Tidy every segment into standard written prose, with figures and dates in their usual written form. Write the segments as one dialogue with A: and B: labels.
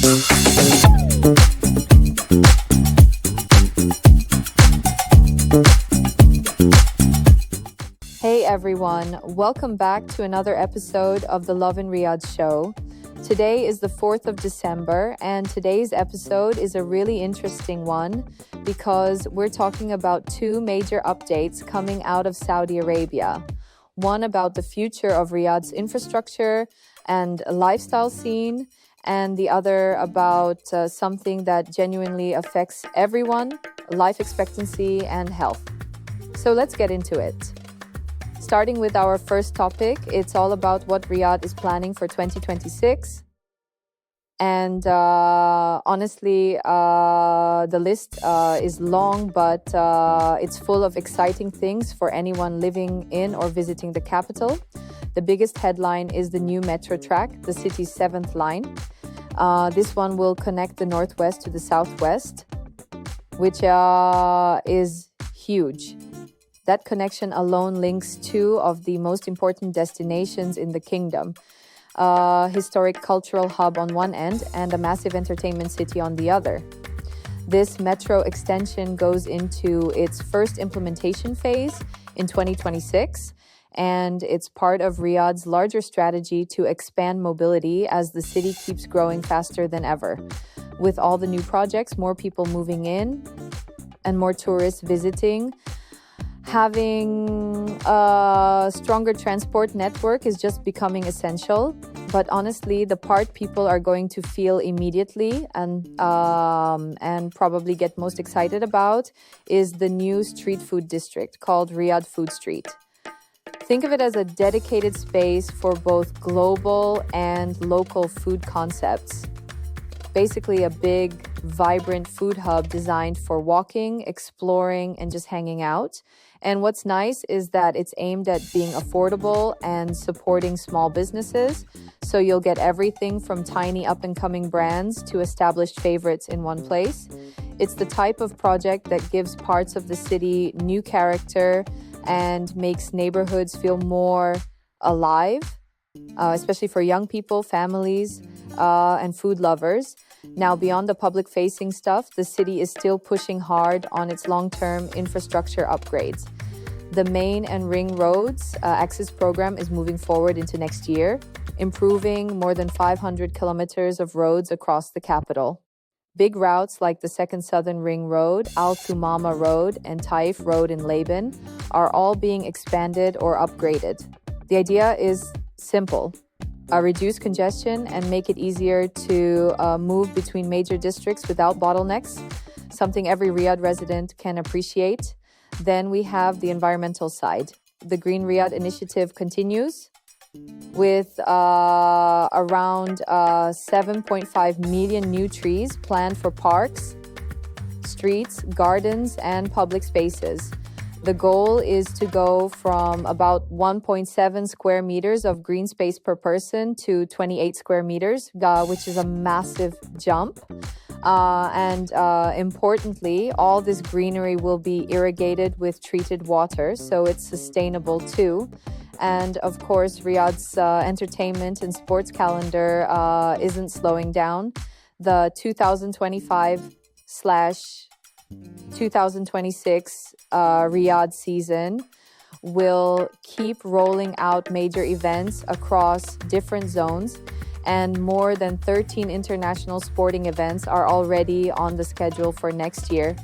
A: Hey everyone, welcome back to another episode of the Love in Riyadh show. Today is the 4th of December, and today's episode is a really interesting one because we're talking about two major updates coming out of Saudi Arabia. One about the future of Riyadh's infrastructure and lifestyle scene, and the other about something that genuinely affects everyone, life expectancy and health. So let's get into it. Starting with our first topic, it's all about what Riyadh is planning for 2026. And honestly, the list is long, but it's full of exciting things for anyone living in or visiting the capital. The biggest headline is the new metro track, the city's 7th line. This one will connect the northwest to the southwest, which is huge. That connection alone links two of the most important destinations in the kingdom, a historic cultural hub on one end and a massive entertainment city on the other. This metro extension goes into its first implementation phase in 2026, and it's part of Riyadh's larger strategy to expand mobility as the city keeps growing faster than ever. With all the new projects, more people moving in and more tourists visiting, having a stronger transport network is just becoming essential. But honestly, the part people are going to feel immediately and probably get most excited about is the new street food district called Riyadh Food Street. Think of it as a dedicated space for both global and local food concepts. Basically a big, vibrant food hub designed for walking, exploring, and just hanging out. And what's nice is that it's aimed at being affordable and supporting small businesses. So you'll get everything from tiny up-and-coming brands to established favorites in one place. It's the type of project that gives parts of the city new character and makes neighborhoods feel more alive, especially for young people, families, and food lovers. Now, beyond the public-facing stuff, the city is still pushing hard on its long-term infrastructure upgrades. The main and ring roads access program is moving forward into next year, improving more than 500 kilometers of roads across the capital. Big routes like the Second Southern Ring Road, Al Thumama Road, and Taif Road in Laban are all being expanded or upgraded. The idea is simple. Reduce congestion and make it easier to move between major districts without bottlenecks, something every Riyadh resident can appreciate. Then we have the environmental side. The Green Riyadh initiative continues with around 7.5 million new trees planned for parks, streets, gardens, and public spaces. The goal is to go from about 1.7 square meters of green space per person to 28 square meters, which is a massive jump. Importantly, all this greenery will be irrigated with treated water, so it's sustainable too. And of course, Riyadh's entertainment and sports calendar isn't slowing down. The 2025/2026 Riyadh season will keep rolling out major events across different zones, and more than 13 international sporting events are already on the schedule for next year.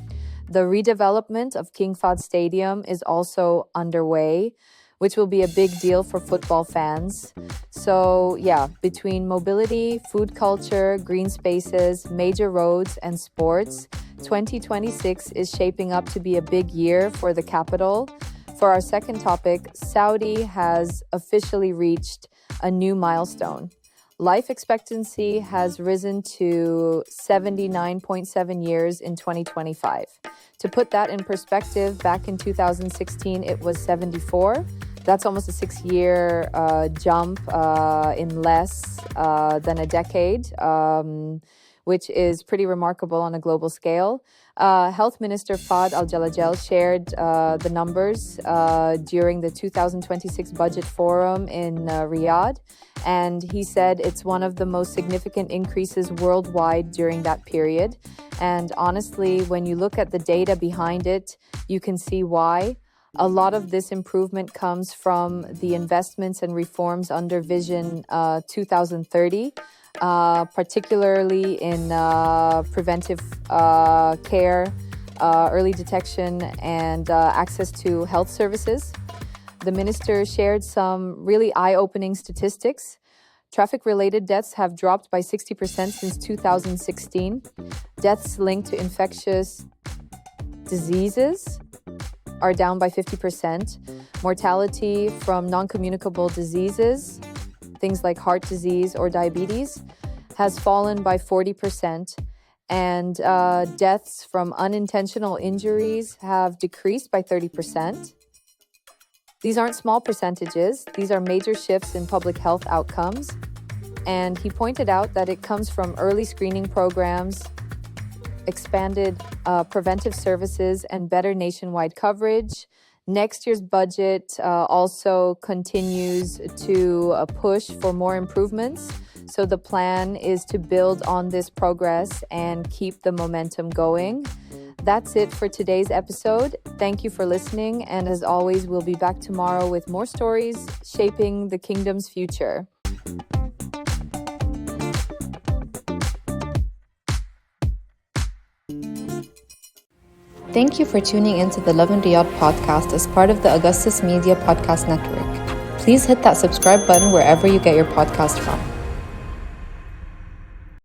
A: The redevelopment of King Fahd Stadium is also underway, which will be a big deal for football fans. So yeah, between mobility, food culture, green spaces, major roads, and sports, 2026 is shaping up to be a big year for the capital. For our second topic, Saudi has officially reached a new milestone. Life expectancy has risen to 79.7 years in 2025. To put that in perspective, back in 2016, it was 74. That's almost a 6-year jump in less than a decade, which is pretty remarkable on a global scale. Health Minister Fahd Al-Jalajel shared the numbers during the 2026 budget forum in Riyadh, and he said it's one of the most significant increases worldwide during that period. And honestly, when you look at the data behind it, you can see why. A lot of this improvement comes from the investments and reforms under Vision 2030, particularly in preventive care, early detection, and access to health services. The minister shared some really eye-opening statistics. Traffic-related deaths have dropped by 60% since 2016. Deaths linked to infectious diseases are down by 50%. Mortality from non-communicable diseases, things like heart disease or diabetes, has fallen by 40%. And deaths from unintentional injuries have decreased by 30%. These aren't small percentages. These are major shifts in public health outcomes. And he pointed out that it comes from early screening programs, expanded preventive services, and better nationwide coverage. Next year's budget also continues to push for more improvements. So the plan is to build on this progress and keep the momentum going. That's it for today's episode. Thank you for listening. And as always, we'll be back tomorrow with more stories shaping the kingdom's future.
B: Thank you for tuning into the Love in Riyadh podcast as part of the Augustus Media Podcast Network. Please hit that subscribe button wherever you get your podcast from.